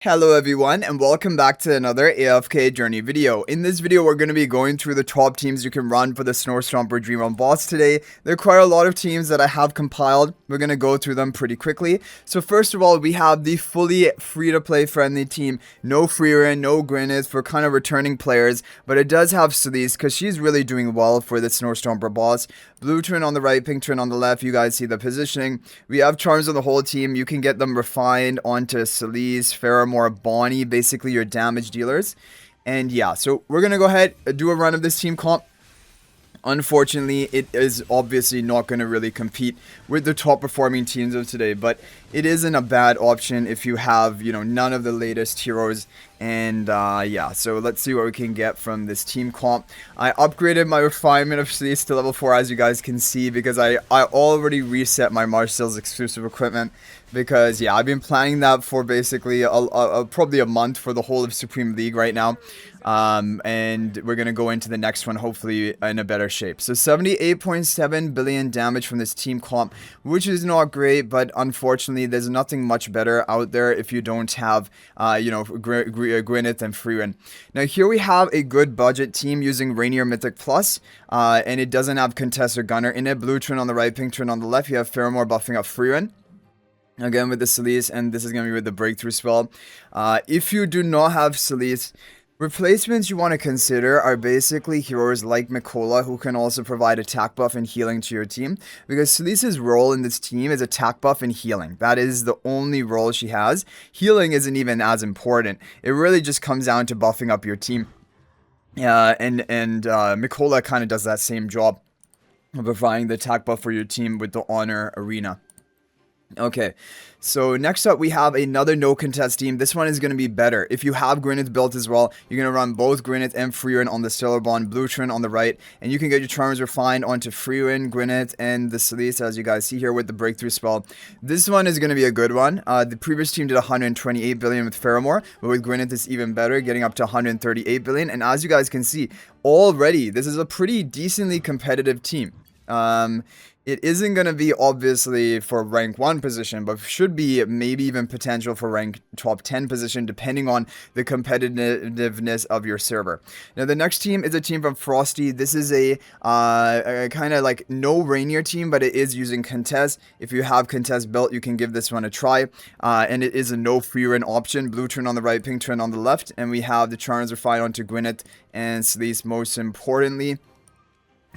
Hello everyone and welcome back to another AFK journey video. In this video we're going to be going through the top teams you can run for the Stomper Dream Run boss today. There are quite a lot of teams that I have compiled. We're going to go through them pretty quickly. So first of all we have the fully free-to-play friendly team No-Frieren, no Gwyneth for kind of returning players. But it does have Celise because she's really doing well for the Stomper boss. Blue turn on the right, pink turn on the left. You guys see the positioning. We have charms on the whole team. You can get them refined onto Celise, More Bonnie, basically your damage dealers. And yeah, so we're gonna go ahead and do a run of this team comp. Unfortunately, it is obviously not going to really compete with the top performing teams of today, but it isn't a bad option if you have, none of the latest heroes. And yeah, so let's see what we can get from this team comp. I upgraded my refinement of Celise to level 4, as you guys can see, because I already reset my Marcel's exclusive equipment. Because yeah, I've been planning that for basically probably a month for the whole of Supreme League right now. And we're gonna go into the next one hopefully in a better shape. So 78.7 billion damage from this team comp, which is not great, but unfortunately there's nothing much better out there if you don't have Gwyneth and Frieren. Now here we have a good budget team using Rainier Mythic Plus, and it doesn't have Contest or Gunnar in it. Blue turn on the right, pink turn on the left. You have More buffing up Frieren. Again with the Celise, and this is going to be with the breakthrough spell. If you do not have Celise, replacements you want to consider are basically heroes like Mikola, who can also provide attack buff and healing to your team. Because Celise's role in this team is attack buff and healing. That is the only role she has. Healing isn't even as important. It really just comes down to buffing up your team. And Mikola kind of does that same job of providing the attack buff for your team with the Honor Arena. Okay, so next up we have another no contest team. This one is going to be better. If you have Gwyneth built as well, you're going to run both Gwyneth and Frieren on the Stellar Bond, Blue turn on the right, and you can get your charms refined onto Frieren, Gwyneth, and the Celise, as you guys see here with the breakthrough spell. This one is going to be a good one. The previous team did 128 billion with More, but with Gwyneth it's even better, getting up to 138 billion. And as you guys can see, already this is a pretty decently competitive team. It isn't going to be obviously for rank 1 position, but should be maybe even potential for rank top 10 position depending on the competitiveness of your server. Now the next team is a team from Frosty. This is a kind of like no Rainier team, but it is using Contest. If you have Contest built, you can give this one a try. And it is a no-Frieren option. Blue turn on the right, pink turn on the left. And we have the charms refined onto Gwyneth and Celise most importantly.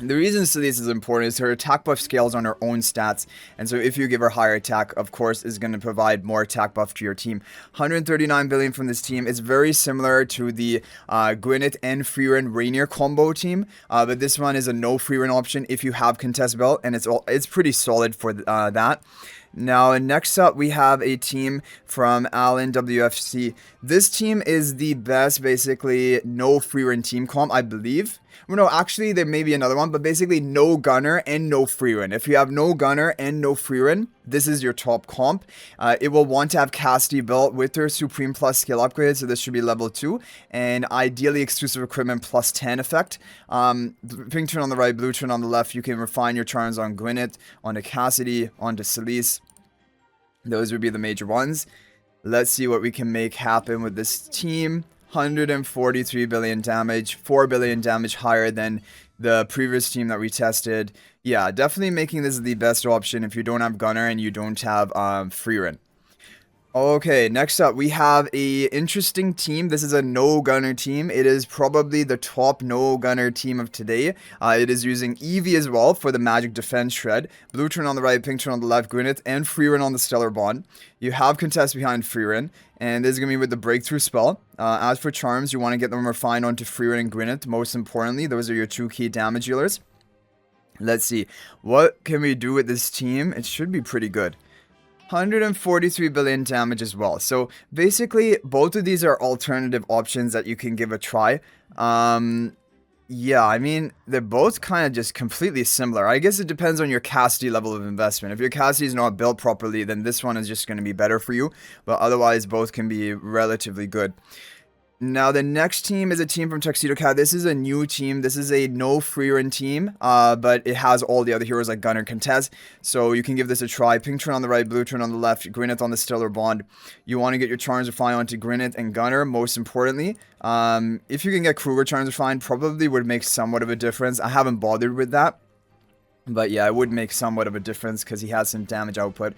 The reason Celise is important is her attack buff scales on her own stats, and so if you give her higher attack, of course, is going to provide more attack buff to your team. 139 billion from this team. It's very similar to the Gwyneth and Frieren Rainier combo team, but this one is a no Frieren option if you have Contest Belt, and it's pretty solid for that. Now, next up, we have a team from Allen WFC. This team is the best, basically, No-Frieren team comp, I believe. Well, no, actually, there may be another one, but basically, No-Gunnar and No-Frieren. If you have No-Gunnar and No-Frieren, this is your top comp. It will want to have Cassidy built with her Supreme Plus skill upgrade, so this should be level 2. And ideally, exclusive equipment plus 10 effect. Pink turn on the right, blue turn on the left. You can refine your charms on Gwyneth, onto Cassidy, onto Celise. Those would be the major ones. Let's see what we can make happen with this team. 143 billion damage, 4 billion damage higher than the previous team that we tested. Yeah, definitely making this the best option if you don't have Gunnar and you don't have Frieren. Okay, next up we have a interesting team. This is a No-Gunnar team. It is probably the top No-Gunnar team of today. It is using Eevee as well for the magic defense shred. Blue turn on the right, pink turn on the left, Gwyneth and Frieren on the Stellar Bond. You have Contest behind Frieren, and this is going to be with the breakthrough spell. As for charms, you want to get them refined onto Frieren and Gwyneth. Most importantly, those are your 2 key damage dealers. Let's see. What can we do with this team? It should be pretty good. 143 billion damage as well. So basically, both of these are alternative options that you can give a try. Yeah, I mean, they're both kind of just completely similar. I guess it depends on your Cassidy level of investment. If your Cassidy is not built properly, then this one is just going to be better for you. But otherwise, both can be relatively good. Now, the next team is a team from Tuxedo Cat. This is a new team. This is a No-Frieren Team, but it has all the other heroes like Gunnar Contest. So you can give this a try. Pink turn on the right, blue turn on the left, Gwyneth on the Stellar Bond. You want to get your Charms Refine onto Gwyneth and Gunnar, most importantly. If you can get Kruger Charms Refine, probably would make somewhat of a difference. I haven't bothered with that. But yeah, it would make somewhat of a difference because he has some damage output.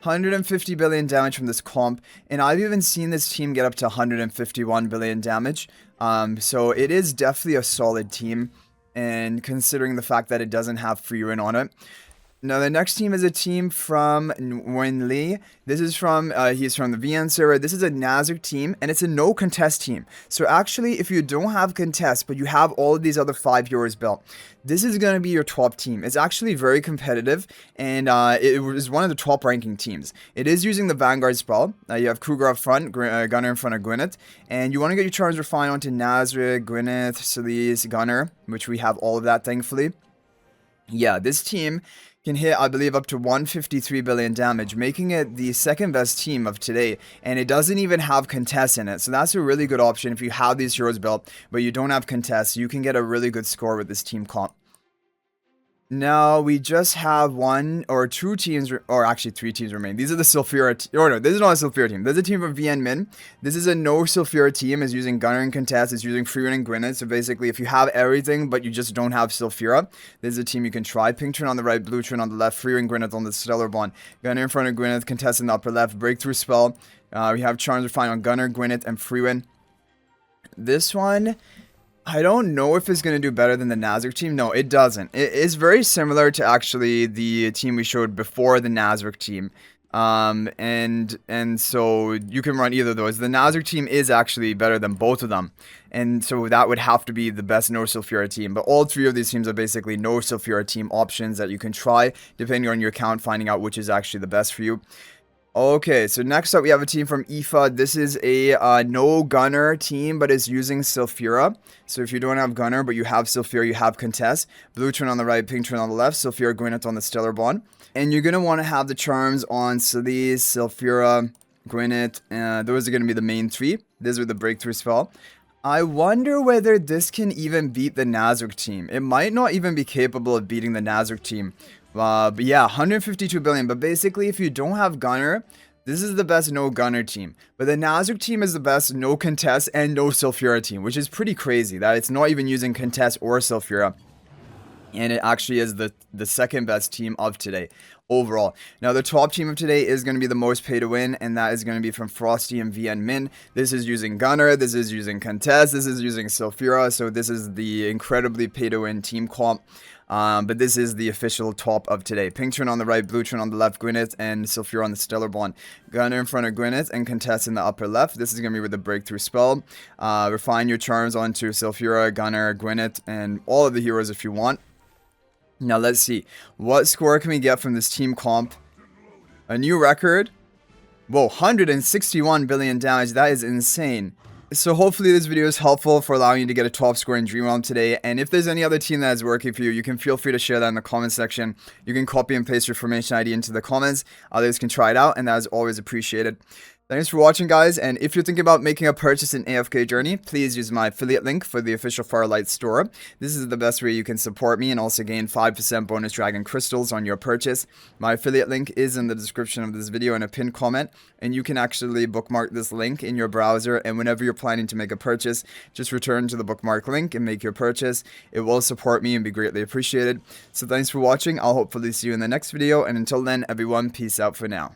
150 billion damage from this comp, and I've even seen this team get up to 151 billion damage. So it is definitely a solid team, and considering the fact that it doesn't have Frieren on it. Now, the next team is a team from Nguyen Lee. This is from, he's from the VN server. This is a Nazareth team, and it's a no contest team. So actually, if you don't have contest, but you have all of these other 5 heroes built, this is going to be your top team. It's actually very competitive, and it was one of the top ranking teams. It is using the Vanguard spell. You have Kruger up front, Gunnar in front of Gwyneth, and you want to get your Charms Refine onto Nazareth, Gwyneth, Celise, Gunnar, which we have all of that, thankfully. Yeah, this team can hit, I believe, up to 153 billion damage, making it the second best team of today, and it doesn't even have contests in it, so that's a really good option. If you have these heroes built, but you don't have contests, you can get a really good score with this team comp. Now, we just have 1 or 2 teams, or actually 3 teams remain. These are the Sylphira, or no, this is not a Sylphira team. This is a team from VN Min. This is a No-Sylphira team. It's using Gunnar and Contest. It's using Frieren and Gwyneth. So basically, if you have everything, but you just don't have Sylphira, this is a team you can try. Pink turn on the right, blue turn on the left, Frieren and Gwyneth on the Stellar Bond. Gunnar in front of Gwyneth, Contest in the upper left, Breakthrough Spell. We have Charms Refine on Gunnar, Gwyneth, and Frieren. This one, I don't know if it's going to do better than the Nazareth team. No, it doesn't. It is very similar to actually the team we showed before the Nazareth team. And so you can run either of those. The Nazareth team is actually better than both of them. And so that would have to be the best No-Sylphira team. But all 3 of these teams are basically No-Sylphira team options that you can try, depending on your account, finding out which is actually the best for you. Okay, so next up we have a team from IFA. This is a No-Gunnar team, but it's using Sylphira. So if you don't have Gunnar, but you have Sylphira, you have Contest. Blue turn on the right, pink turn on the left, Sylphira, Gwyneth on the Stellar Bond. And you're going to want to have the charms on Celise, Sylphira, Gwyneth. Those are going to be the main 3. These are the breakthrough spell. I wonder whether this can even beat the Nazareth team. It might not even be capable of beating the Nazareth team. But yeah, 152 billion. But basically, if you don't have Gunnar, this is the best No-Gunnar team. But the Nazareth team is the best no contest and No-Sylphira team, which is pretty crazy that it's not even using contest or Sylphira. And it actually is the second best team of today overall. Now, the top team of today is going to be the most pay to win, and that is going to be from Frosty and VN Min. This is using Gunnar, this is using Contest, this is using Sylphira, so this is the incredibly pay to win team comp. But this is the official top of today. Pink turn on the right, blue turn on the left, Gwyneth, and Sylphira on the Stellar Bond. Gunnar in front of Gwyneth, and Contest in the upper left. This is going to be with the breakthrough spell. Refine your charms onto Sylphira, Gunnar, Gwyneth, and all of the heroes if you want. Now, let's see. What score can we get from this team comp? A new record? Whoa, 161 billion damage. That is insane. So hopefully this video is helpful for allowing you to get a top score in Dream Realm today. And if there's any other team that is working for you, you can feel free to share that in the comment section. You can copy and paste your formation ID into the comments. Others can try it out, and that is always appreciated. Thanks for watching, guys, and if you're thinking about making a purchase in AFK Journey, please use my affiliate link for the official Firelight store. This is the best way you can support me and also gain 5% bonus dragon crystals on your purchase. My affiliate link is in the description of this video in a pinned comment, and you can actually bookmark this link in your browser, and whenever you're planning to make a purchase, just return to the bookmark link and make your purchase. It will support me and be greatly appreciated. So thanks for watching. I'll hopefully see you in the next video, and until then, everyone, peace out for now.